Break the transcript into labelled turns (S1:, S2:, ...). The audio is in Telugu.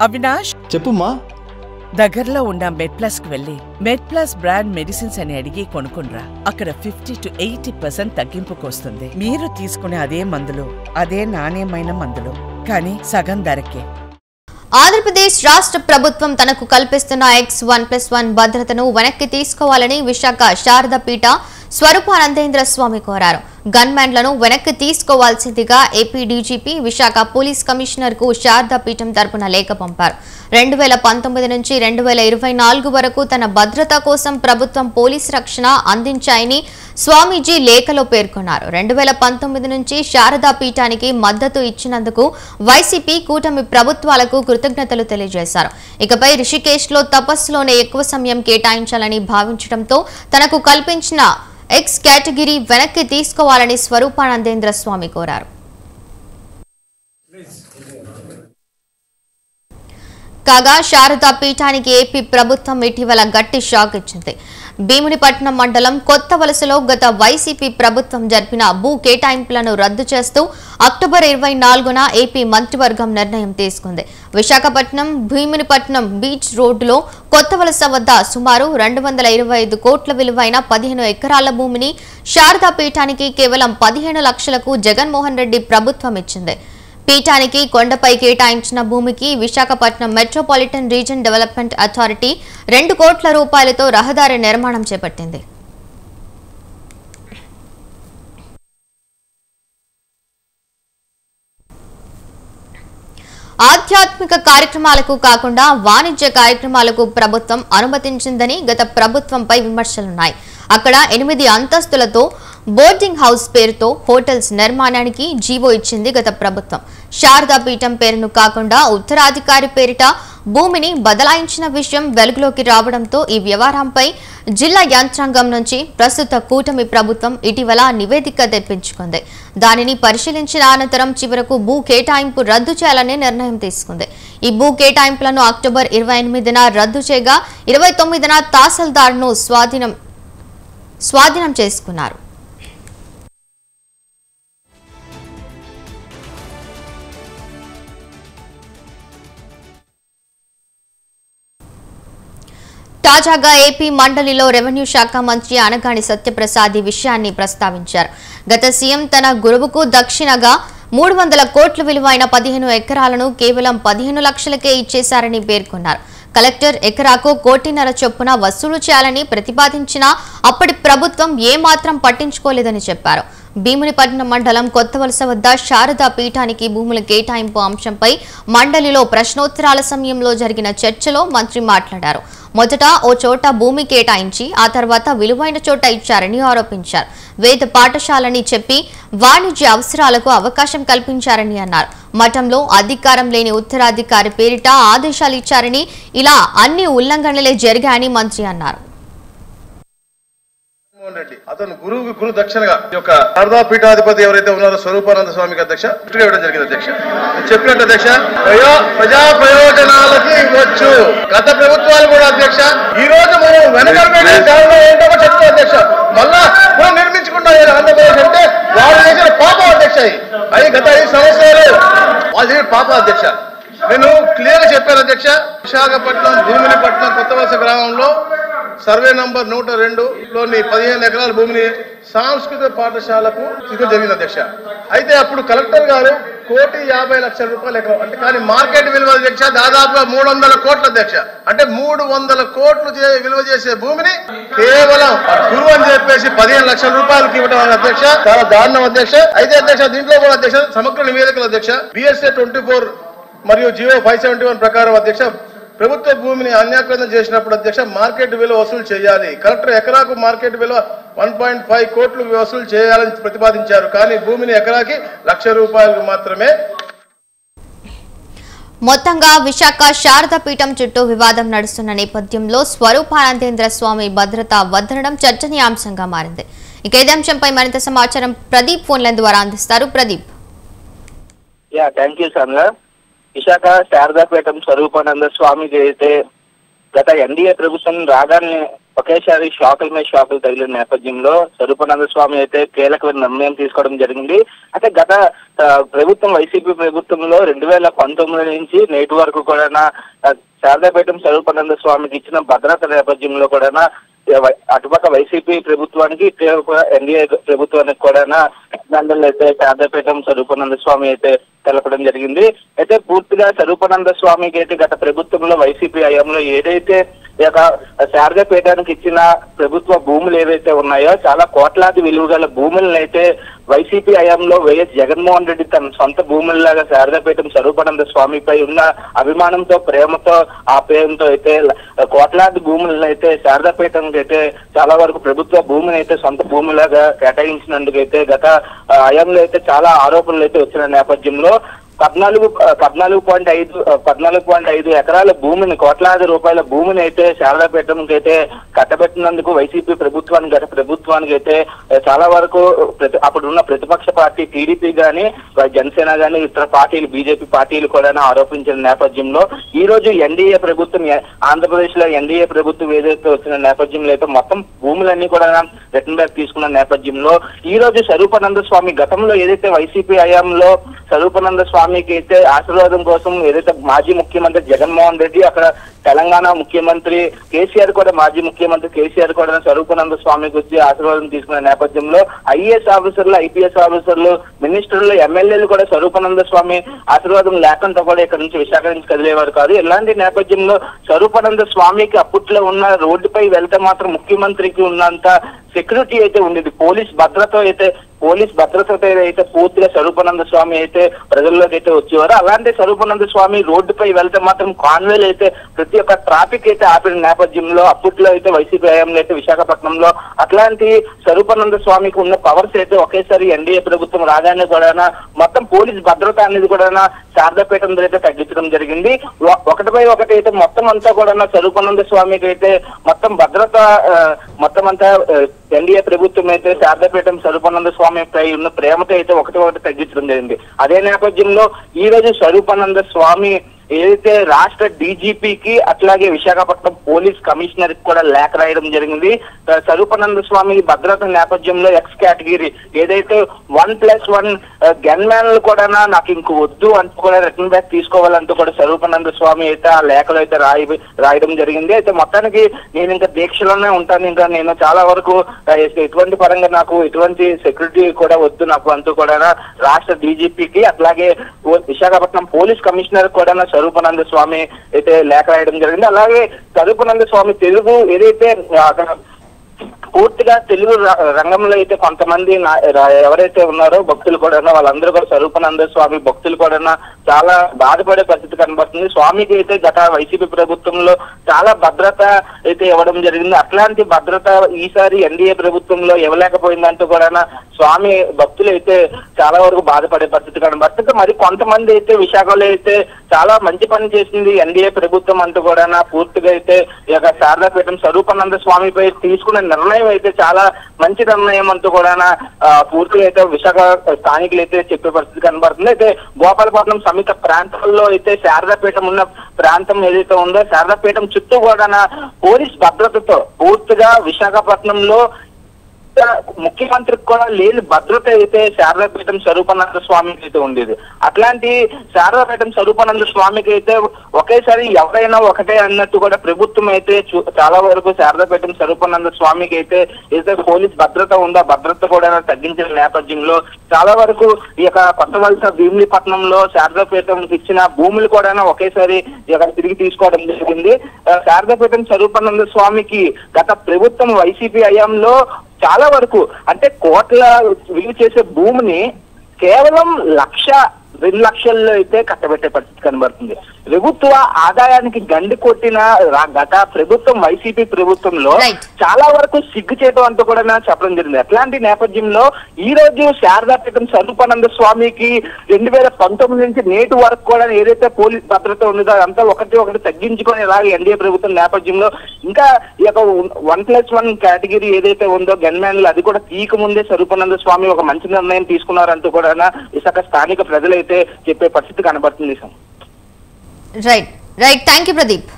S1: అవినాష్
S2: చెప్పుమా.
S1: దగ్గరలో ఉన్న మెడ్ప్లస్ కు వెళ్లి మెడ్ప్లస్ బ్రాండ్ మెడిసిన్స్ అని అడిగి కొనుక్కునరా. అక్కడ 50 to 80% తగ్గింపుకు వస్తుంది. మీరు తీసుకునే అదే మందులు, అదే నాణ్యమైన మందులు, కానీ సగం ధరకే.
S3: ఆంధ్రప్రదేశ్ రాష్ట్ర ప్రభుత్వం తనకు కల్పిస్తున్న X1+1 భద్రతను వెనక్కి తీసుకోవాలని విశాఖ శారదా పీఠ స్వరూపానందేంద్ర స్వామి కోరారు. గన్మ్యాన్లను వెనక్కి తీసుకోవాల్సిందిగా AP DGP Visakha police commissioner కు శారదా పీఠం తరపున లేఖ పంపారు. 2019 నుంచి 2024 వరకు తన భద్రత కోసం ప్రభుత్వం పోలీస్ రక్షణ అందించాయని స్వామీజీ లేఖలో పేర్కొన్నారు. 2019 నుంచి శారదా పీఠానికి మద్దతు ఇచ్చినందుకు వైసీపీ కూటమి ప్రభుత్వాలకు కృతజ్ఞతలు తెలియజేశారు. ఇకపై రిషికేశ్లో తపస్సులోనే ఎక్కువ సమయం కేటాయించాలని భావించడంతో తనకు కల్పించిన X కేటగిరీ వెనక్కి తీసుకోవాలని స్వరూపానందేంద్ర స్వామి కోరారు. కాగా శారదా పీఠానికి ఏపీ ప్రభుత్వం ఇటీవల గట్టి షాక్ ఇచ్చింది. భీమునిపట్నం మండలం కొత్త వలసలో గత వైసీపీ ప్రభుత్వం జరిపిన భూ కేటాయింపులను రద్దు చేస్తూ అక్టోబర్ 24న ఏపీ మంత్రివర్గం నిర్ణయం తీసుకుంది. విశాఖపట్నం భీమునిపట్నం బీచ్ రోడ్డులో కొత్త వలస వద్ద సుమారు 225 కోట్ల విలువైన 15 ఎకరాల భూమిని శారదా పీఠానికి కేవలం 15 లక్షలకు జగన్మోహన్ రెడ్డి ప్రభుత్వం ఇచ్చింది. పీఠానికి కొండపై కేటాయించిన భూమికి Visakhapatnam metropolitan reason development authority 2 కోట్ల రూపాయలతో రహదారి నిర్మాణం చేపట్టింది. ఆధ్యాత్మిక కార్యక్రమాలకు కాకుండా వాణిజ్య కార్యక్రమాలకు ప్రభుత్వం అనుమతించిందని గత ప్రభుత్వంపై విమర్శలున్నాయి. అక్కడ 8 అంతస్తులతో బోర్డింగ్ హౌస్ పేరుతో హోటల్స్ నిర్మాణానికి జీవో ఇచ్చింది గత ప్రభుత్వం. శారదా పీఠం పేరును కాకుండా ఉత్తరాధికారి పేరిట భూమిని బదలాయించిన విషయం వెలుగులోకి రావడంతో ఈ వ్యవహారంపై జిల్లా యంత్రాంగం నుంచి ప్రస్తుత కూటమి ప్రభుత్వం ఇటీవల నివేదిక తెప్పించుకుంది. దానిని పరిశీలించిన అనంతరం చివరకు భూ కేటాయింపు రద్దు చేయాలని నిర్ణయం తీసుకుంది. ఈ భూ కేటాయింపులను అక్టోబర్ 28న రద్దు చేయగా 29న తహసీల్దార్ను స్వాధీనం చేసుకున్నారు. తాజాగా ఏపీ మండలిలో రెవెన్యూ శాఖ మంత్రి అనగాని సత్యప్రసాద్ ఈ విషయాన్ని ప్రస్తావించారు. గత సీఎం తన గురువుకు దక్షిణగా 300 కోట్ల విలువైన 15 ఎకరాలను కేవలం 15 లక్షలకే ఇచ్చేశారని పేర్కొన్నారు. కలెక్టర్ ఎకరాకు 1.5 కోట్ల చొప్పున వసూలు చేయాలని ప్రతిపాదించినా అప్పటి ప్రభుత్వం ఏమాత్రం పట్టించుకోలేదని చెప్పారు. భీమునిపట్నం మండలం కొత్త వలస వద్ద శారదా పీఠానికి భూముల కేటాయింపు అంశంపై మండలిలో ప్రశ్నోత్తరాల సమయంలో జరిగిన చర్చలో మంత్రి మాట్లాడారు. మొదట ఓ చోట భూమి కేటాయించి ఆ తర్వాత విలువైన చోట ఇచ్చారని ఆరోపించారు. వేద పాఠశాలని చెప్పి వాణిజ్య అవసరాలకు అవకాశం కల్పించారని అన్నారు. మఠంలో అధికారం లేని ఉత్తరాధికారి పేరిట ఆదేశాలు ఇచ్చారని, ఇలా అన్ని ఉల్లంఘనలే జరిగాయని మంత్రి అన్నారు.
S4: అతను గురు దక్షిణగా యొక్క శారదా పీఠాధిపతి ఎవరైతే ఉన్నారో స్వరూపానంద స్వామికి అధ్యక్ష ఇవ్వడం జరిగింది. అధ్యక్ష చెప్పినట్టు అధ్యక్ష ప్రజా ప్రయోజనాలకి ఇవ్వచ్చు. గత ప్రభుత్వాలు కూడా అధ్యక్ష ఈ రోజు మనం వెనకబడే కారణం ఏంటో చెప్తాం అధ్యక్ష. మళ్ళా నిర్మించుకుంటా ఆంధ్రప్రదేశ్ అంటే వాళ్ళు చేసిన పాపం అధ్యక్ష. అవి గత 5 సంవత్సరాలు వాళ్ళు చేసిన పాపం అధ్యక్ష. నేను క్లియర్ గా చెప్పాను అధ్యక్ష. విశాఖపట్నం భూమినిపట్నం కొత్త వలస గ్రామంలో సర్వే నంబర్ 102లోని 15 ఎకరాల భూమిని సాంస్కృతిక పాఠశాలకు ఇవ్వడం జరిగింది అధ్యక్ష. అయితే అప్పుడు కలెక్టర్ గారు 1,50,00,000 రూపాయలు ఎకరం అంటే, కానీ మార్కెట్ విలువ అధ్యక్ష దాదాపుగా 300 కోట్ల అధ్యక్ష. అంటే 300 కోట్లు విలువ చేసే భూమిని కేవలం గురువు అని చెప్పేసి 15 లక్షల రూపాయలకి ఇవ్వడం అధ్యక్ష చాలా దారుణం అధ్యక్ష. అయితే అధ్యక్ష దీంట్లో కూడా అధ్యక్ష సమగ్ర నివేదికలు అధ్యక్ష BSA 24 మరియు GO 571 ప్రకారం అధ్యక్ష ప్రభుత్వ భూమిని అన్యాక్రాంతం చేసినప్పుడు అధ్యక్ష మార్కెట్ విలువ వసూలు చేయాలి. కలెక్టర్ ఎకరాకు మార్కెట్ విలువ 1.5 కోట్లు వసూలు చేయాలని ప్రతిపాదించారు. కానీ భూమిని ఎకరాకి 1,00,000 రూపాయలకు మాత్రమే.
S3: మొత్తంగా విశాఖ శారదా పీఠం చుట్టూ వివాదం నడుస్తున్న నేపథ్యంలో స్వరూపానందేంద్ర స్వామి భద్రత వద్దనడం చర్చనీయాంశంగా మారింది. ఇక ఇదే అంశంపై మరింత సమాచారం ప్రదీప్ ఫోన్ లైన్ ద్వారా అందిస్తారు. Pradeep.
S5: Thank you sir. Visakha Sharada Peetham Swaroopananda స్వామికి అయితే గత NDA ప్రభుత్వం రాగానే ఒకేసారి షాకుల మీద షాకులు తగిలిన నేపథ్యంలో స్వరూపానంద స్వామి అయితే కీలకమైన నిర్ణయం తీసుకోవడం జరిగింది. అయితే గత ప్రభుత్వం వైసీపీ ప్రభుత్వంలో 2019 నుంచి నేటి వరకు కూడా శారదాపీఠం స్వరూపానంద స్వామికి ఇచ్చిన భద్రత నేపథ్యంలో కూడా అటుపక్క వైసీపీ ప్రభుత్వానికి ఎన్డీఏ ప్రభుత్వానికి కూడా అయితే శారదాపీఠం స్వరూపానంద స్వామి అయితే తెలపడం జరిగింది. అయితే పూర్తిగా స్వరూపానంద స్వామికి అయితే గత ప్రభుత్వంలో వైసీపీ హయాంలో ఏదైతే శారదాపీఠానికి ఇచ్చిన ప్రభుత్వ భూములు ఏవైతే ఉన్నాయో చాలా కోట్లాది విలువ గల భూములను అయితే వైసీపీ హయాంలో వైఎస్ జగన్మోహన్ రెడ్డి తన సొంత భూముల్లాగా శారదాపీఠం స్వరూపానంద స్వామిపై ఉన్న అభిమానంతో ప్రేమతో ఆప్యాయంతో అయితే కోట్లాది భూములను అయితే శారదాపీఠంకి అయితే చాలా వరకు ప్రభుత్వ భూమిని అయితే సొంత భూమిలాగా కేటాయించినందుకు అయితే గత హయాంలో అయితే చాలా ఆరోపణలు అయితే వచ్చిన నేపథ్యంలో 14.5 ఎకరాల భూమిని కోట్లాది రూపాయల భూమిని అయితే శారదాపీఠంకి అయితే కట్టబెట్టినందుకు వైసీపీ ప్రభుత్వానికి గత ప్రభుత్వానికి అయితే చాలా వరకు అప్పుడున్న ప్రతిపక్ష పార్టీ టీడీపీ గాని జనసేన గాని ఇతర పార్టీలు బీజేపీ పార్టీలు కూడా ఆరోపించిన నేపథ్యంలో ఈ రోజు ఎన్డీఏ ప్రభుత్వం ఆంధ్రప్రదేశ్ లో ఎన్డీఏ ప్రభుత్వం ఏదైతే వచ్చిన నేపథ్యంలో అయితే మొత్తం భూములన్నీ కూడా రిటర్న్ బ్యాక్ తీసుకున్న నేపథ్యంలో ఈ రోజు స్వరూపానంద స్వామి గతంలో ఏదైతే వైసీపీ హయాంలో స్వరూపానంద స్వామికి అయితే ఆశీర్వాదం కోసం ఏదైతే మాజీ ముఖ్యమంత్రి జగన్మోహన్ రెడ్డి అక్కడ తెలంగాణ ముఖ్యమంత్రి కేసీఆర్ కూడా మాజీ ముఖ్యమంత్రి కేసీఆర్ కూడా స్వరూపానంద స్వామికి వచ్చి ఆశీర్వాదం తీసుకున్న నేపథ్యంలో ఐఏఎస్ ఆఫీసర్లు ఐపీఎస్ ఆఫీసర్లు మినిస్టర్లు ఎమ్మెల్యేలు కూడా స్వరూపానంద స్వామి ఆశీర్వాదం లేకుండా కూడా ఇక్కడ నుంచి విశాఖ నుంచి కదిలేవారు కాదు. ఇలాంటి నేపథ్యంలో స్వరూపానంద స్వామికి అప్పట్లో ఉన్న రోడ్డుపై వెళ్తే మాత్రం ముఖ్యమంత్రికి ఉన్నంత సెక్యూరిటీ అయితే ఉండేది. పోలీస్ భద్రత అయితే పూర్తిగా స్వరూపానంద స్వామి అయితే ప్రజల్లోకి అయితే వచ్చేవారు. అలాంటి స్వరూపానంద స్వామి రోడ్డుపై వెళ్తే మాత్రం కాన్వేలు అయితే ప్రతి ఒక్క ట్రాఫిక్ అయితే ఆపిన నేపథ్యంలో అప్పట్లో అయితే వైసీపీ హయాంలో అయితే విశాఖపట్నంలో అట్లాంటి స్వరూపానంద స్వామికి ఉన్న పవర్స్ అయితే ఒకేసారి ఎన్డీఏ ప్రభుత్వం రాగానే కూడా మొత్తం పోలీస్ భద్రత అనేది కూడా శారదాపీఠం అయితే తగ్గించడం జరిగింది. ఒకటిపై ఒకటి అయితే మొత్తం అంతా కూడా స్వరూపానంద స్వామికి అయితే మొత్తం భద్రత మొత్తం అంతా ఎన్డీఏ ప్రభుత్వం అయితే శారదాపీఠం స్వరూపానంద స్వామి పై ఉన్న ప్రేమతో అయితే ఒకటి తగ్గించడం జరిగింది. అదే నేపథ్యంలో ఈ రోజు స్వరూపానంద స్వామి ఏదైతే రాష్ట్ర డీజీపీకి అట్లాగే విశాఖపట్నం పోలీస్ కమిషనర్ కి కూడా లేఖ రాయడం జరిగింది. స్వరూపానంద స్వామి భద్రత నేపథ్యంలో ఎక్స్ కేటగిరీ ఏదైతే 1+1 గన్మ్యాన్లు కూడా నాకు ఇంక వద్దు అంటూ కూడా రిటర్న్ బ్యాక్ తీసుకోవాలంటూ కూడా స్వరూపానంద స్వామి అయితే ఆ లేఖలో అయితే రాయడం జరిగింది. అయితే మొత్తానికి నేను ఇంకా దీక్షలోనే ఉంటాను, ఇంకా నేను చాలా వరకు ఎటువంటి పరంగా నాకు ఎటువంటి సెక్యూరిటీ కూడా వద్దు నాకు అంటూ కూడా రాష్ట్ర డీజీపీకి అట్లాగే విశాఖపట్నం పోలీస్ కమిషనర్ కూడా స్వరూపానంద స్వామి అయితే లేఖ రాయడం జరిగింది. అలాగే స్వరూపానంద స్వామి తెలుగు ఏదైతే పూర్తిగా తెలుగు రంగంలో అయితే కొంతమంది ఎవరైతే ఉన్నారో భక్తులు కూడా వాళ్ళందరూ కూడా స్వరూపానంద స్వామి భక్తులు కూడా చాలా బాధపడే పరిస్థితి కనబడుతుంది. స్వామికి అయితే గత వైసీపీ ప్రభుత్వంలో చాలా భద్రత అయితే ఇవ్వడం జరిగింది. అట్లాంటి భద్రత ఈసారి ఎన్డీఏ ప్రభుత్వంలో ఇవ్వలేకపోయిందంటూ కూడా స్వామి భక్తులు అయితే చాలా వరకు బాధపడే పరిస్థితి కనబడుతుంది. మరి కొంతమంది అయితే విశాఖలో అయితే చాలా మంచి పని చేసింది ఎన్డీఏ ప్రభుత్వం అంటూ కూడా పూర్తిగా అయితే ఈ యొక్క శారదాపీఠం స్వరూపానంద స్వామిపై తీసుకున్న నిర్ణయం అయితే చాలా మంచి నిర్ణయం అంటూ కూడా పూర్తిగా అయితే విశాఖ స్థానికులు అయితే చెప్పే పరిస్థితి కనబడుతుంది. అయితే గోపాలపట్నం సమీప ప్రాంతాల్లో అయితే శారదాపీఠం ఉన్న ప్రాంతం ఏదైతే ఉందో శారదాపీఠం చుట్టూ కూడా పోలీస్ భద్రతతో పూర్తిగా విశాఖపట్నంలో ముఖ్యమంత్రికి కూడా లేని భద్రత అయితే శారదాపీఠం స్వరూపానంద స్వామికి అయితే ఉండేది. అట్లాంటి శారదాపీఠం స్వరూపానంద స్వామికి అయితే ఒకేసారి ఎవరైనా ఒకటే అన్నట్టు కూడా ప్రభుత్వం అయితే చాలా వరకు శారదాపీఠం స్వరూపానంద స్వామికి అయితే ఏదైతే పోలీస్ భద్రత ఉందో భద్రత కూడా తగ్గించిన నేపథ్యంలో చాలా వరకు ఈ యొక్క కొత్త వలస భీమిలీపట్నంలో శారదాపీఠం ఇచ్చిన భూములు కూడా ఒకేసారి తిరిగి తీసుకోవడం జరిగింది. శారదాపీఠం స్వరూపానంద స్వామికి గత ప్రభుత్వం వైసీపీ హయాంలో చాలా వరకు అంటే కోట్ల విలువ చేసే భూమిని కేవలం 1-2 లక్షల్లో అయితే కట్టబెట్టే పరిస్థితి కనబడుతుంది. ప్రభుత్వ ఆదాయానికి గండి కొట్టిన గత ప్రభుత్వం వైసీపీ ప్రభుత్వంలో చాలా వరకు సిగ్గు చేయడం అంటూ కూడా చెప్పడం జరిగింది. అట్లాంటి నేపథ్యంలో ఈ రోజు శారదాపీఠం స్వరూపానంద స్వామికి 2019 నుంచి నేటి వరకు కూడా ఏదైతే పోలీస్ భద్రత ఉన్నదో అదంతా ఒకటి తగ్గించుకొని ఇలాగే ఎన్డీఏ ప్రభుత్వం నేపథ్యంలో ఇంకా ఈ యొక్క 1+1 కేటగిరీ ఏదైతే ఉందో గన్మ్యాన్లు అది కూడా తీక ముందే స్వరూపానంద స్వామి ఒక మంచి నిర్ణయం తీసుకున్నారంటూ కూడా విశాఖ స్థానిక ప్రజలైతే చెప్పే పరిస్థితి కనబడుతుంది.
S3: Right thank you Pradeep.